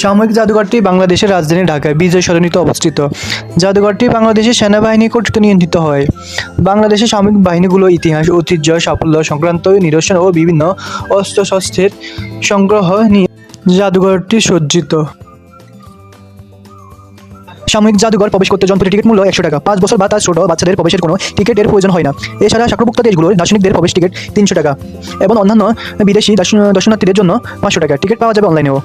সাময়িক জাদুঘরটি বাংলাদেশের রাজধানী ঢাকায় বিজয় সরণিতে অবস্থিত। জাদুঘরটি বাংলাদেশের সেনাবাহিনী কর্তৃক নিয়ন্ত্রিত হয়। বাংলাদেশের সামরিক বাহিনীগুলো ইতিহাস, ঐতিহ্য, সাফল্য সংক্রান্ত নিদর্শন ও বিভিন্ন অস্ত্রশস্ত্রের সংগ্রহ নিয়ে জাদুঘরটি সজ্জিত। সাময়িক জাদুঘর প্রবেশ করতে জনপ্রতি টিকিট মূল্য 100 টাকা। 5 বছর বা তার ছোট বাচ্চাদের প্রবেশের কোনো টিকিটের প্রয়োজন হয় না। এছাড়া সার্কভুক্ত দেশগুলোর দার্শনিকদের প্রবেশ টিকিট 300 টাকা এবং অন্যান্য বিদেশি দর্শনার্থীদের জন্য 500 টাকা। টিকিট পাওয়া যাবে অনলাইনেও।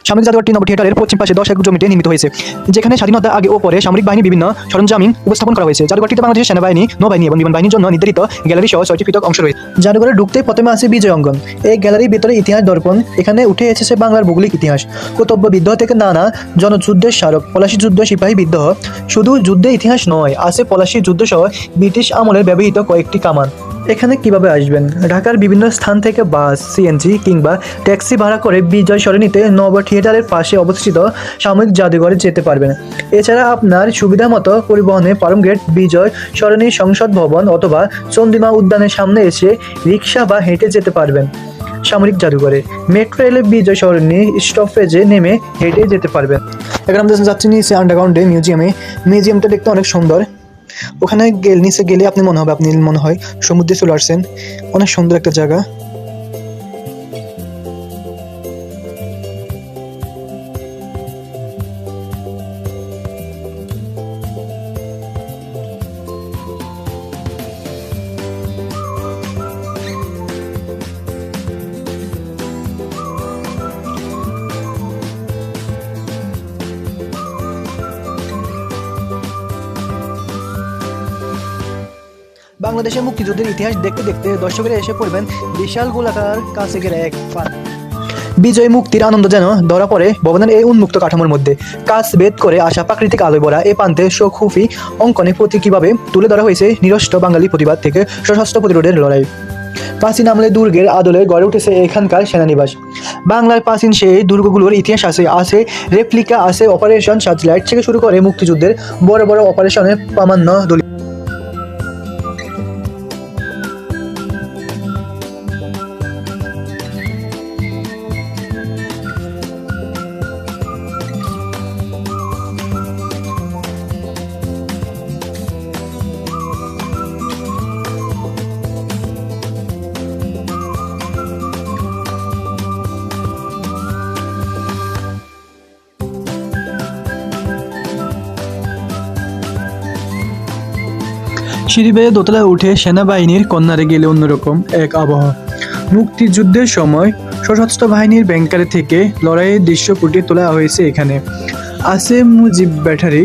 সামরিক জাদুঘরটি নব থিয়েটারের পশ্চিম পাশে 10 একর জমিতে নির্মিত হয়েছে, যেখানে স্বাধীনতা আগে ও পরে সামরিক বাহিনী বিভিন্ন সরঞ্জামিন উপস্থাপন করা হয়েছে। জাদুঘরটিতে বাংলাদেশের সেনাবাহিনী, নৌবাহিনী এবং বিমান বাহিনীর জন্য নির্ধারিত গ্যালারি সহ 6টি পৃথক অংশ রয়েছে। জাদুঘরে ঢুকতে প্রথমে আছে বিজয় অঙ্গন। এই গ্যালারির ভেতরে ইতিহাস দর্পণ। এখানে উঠে এসেছে বাংলার ভৌগোলিক ইতিহাস, কর্তব্য বিদ্রোহ থেকে নানা জনযুদ্ধের স্মারক, পলাশী যুদ্ধ, সিপাহী বিদ্রোহ। শুধু যুদ্ধের ইতিহাস নয়, আছে পলাশী যুদ্ধ সহ ব্রিটিশ আমলের ব্যবহৃত কয়েকটি কামান। এখানে কিভাবে আসবেন? ঢাকার বিভিন্ন স্থান থেকে বাস, সিএনজি কিংবা ট্যাক্সি ভাড়া করে বিজয় সরণিতে নব থিয়েটারের পাশে অবস্থিত সামরিক জাদুঘরে যেতে পারবেন। এছাড়া আপনার সুবিধা মতো পরিবহনে ফার্মগেট, বিজয় সরণি, সংসদ ভবন অথবা চন্দ্রিমা উদ্যানের সামনে এসে রিক্সা বা হেঁটে যেতে পারবেন। সামরিক জাদুঘরে মেট্রো রেলে বিজয় সরণি স্টপেজে নেমে হেঁটে যেতে পারবেন। এখন আমরা যাচ্ছি নিচে আন্ডারগ্রাউন্ডে মিউজিয়ামে। মিউজিয়ামটা দেখতে অনেক সুন্দর। ওখানে নিচে গেলে আপনি মনে হয় সমুদ্রে চলে আসছেন। অনেক সুন্দর একটা জায়গা। বাংলাদেশের মুক্তিযুদ্ধের ইতিহাস দেখতে দেখতে দর্শকেরা এসে পড়বেন বিশাল গোলাকার কাছে ঘেরা এক ফাঁক। বিজয় মুক্তির আনন্দ যেন ধরা পড়ে ভবনের এই উন্মুক্ত কাঠামোর মধ্যে। কাজ ভেদ করে আসা প্রাকৃতিক আলোয় ভরা এ প্রান্তে শোকুফি অঙ্কনে প্রতীকীভাবে তুলে ধরা হয়েছে নিরস্ত্র বাঙালি প্রতিবাদ থেকে সশস্ত্র প্রতিরোধের লড়াই। প্রাচীন আমলে দুর্গের আদলে গড়ে উঠেছে এখানকার সেনানিবাস। বাংলার প্রাচীন সেই দুর্গগুলোর ইতিহাস আছে রেপ্লিকা, আছে অপারেশন সার্চলাইট থেকে শুরু করে মুক্তিযুদ্ধের বড় বড় অপারেশনের প্রামাণ্য দলিল। সিঁড়ি বেয়ে দোতলায় উঠে সেনাবাহিনীর কর্নারে গেলে অন্যরকম এক আবহাওয়া। মুক্তিযুদ্ধের সময় সশস্ত্র বাহিনীর ব্যাংকারে থেকে লড়াইয়ের দৃশ্য ফুটিয়ে তোলা হয়েছে এখানে। আছে মুজিব ব্যাটারি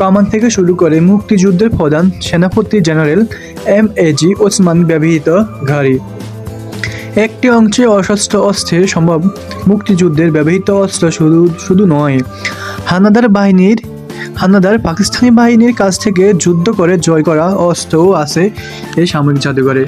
কামান থেকে শুরু করে মুক্তিযুদ্ধের প্রধান সেনাপতি জেনারেল MAG ওসমান ব্যবহৃত গাড়ি। একটি অংশে অসস্ত্র অস্ত্রের সম্ভব। মুক্তিযুদ্ধের ব্যবহৃত অস্ত্র শুধু নয়, হানাদার পাকিস্তানি বাহিনীর কাছ থেকে যুদ্ধ করে জয় করা অস্ত্রও আছে এই সামরিক জাদুঘরে।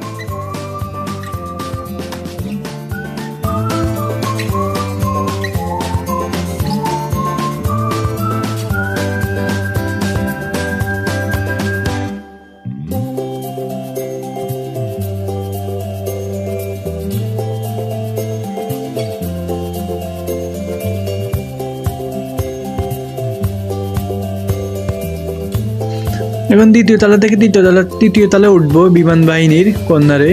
এখন দ্বিতীয় তলা থেকে তৃতীয় তলায় উঠবো বিমান বাহিনীর কর্নারে।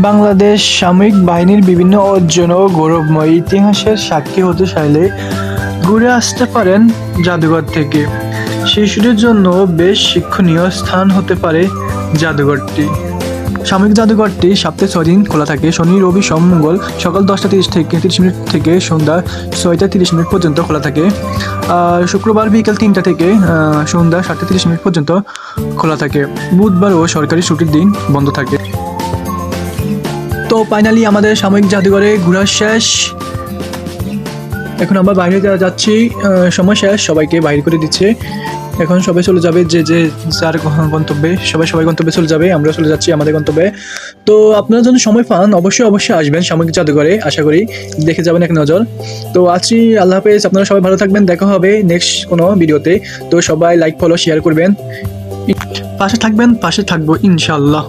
বাংলাদেশ সামরিক বাহিনীর বিভিন্ন অর্জন ও গৌরবময় ইতিহাসের সাক্ষী হতে চাইলে ঘুরে আসতে পারেন জাদুঘর থেকে। শিশুদের জন্য বেশ শিক্ষণীয় স্থান হতে পারে জাদুঘরটি। সামরিক জাদুঘরটি সপ্তাহে 6 দিন খোলা থাকে। শনি, রবি, সোম, মঙ্গল সকাল 10:30 থেকে সন্ধ্যা 6:30 পর্যন্ত খোলা থাকে। আর শুক্রবার বিকেল 3টা থেকে সন্ধ্যা 7:30 পর্যন্ত খোলা থাকে। বুধবার ও সরকারি ছুটির দিন বন্ধ থাকে। তো ফাইনালি আমাদের সামরিক জাদুঘরে ঘোরা শেষ। এখন আমরা বাইরে যাচ্ছি, সময় শেষ, সবাইকে বাইরে করে দিচ্ছে। এখন সবাই চলে যাবে, যে যার গন্তব্যে, সবাই গন্তব্যে চলে যাবে। আমরা চলে যাচ্ছি আমাদের গন্তব্যে। তো আপনারা যদি সময় পান অবশ্যই আসবেন সামরিক জাদুঘরে, আশা করি দেখে যাবেন এক নজর। তো আছি, আল্লাহ হাফেজ, আপনারা সবাই ভালো থাকবেন, দেখা হবে নেক্সট কোনো ভিডিওতে। তো সবাই লাইক, ফলো, শেয়ার করবেন, পাশে থাকবেন, পাশে থাকবো ইনশাআল্লাহ।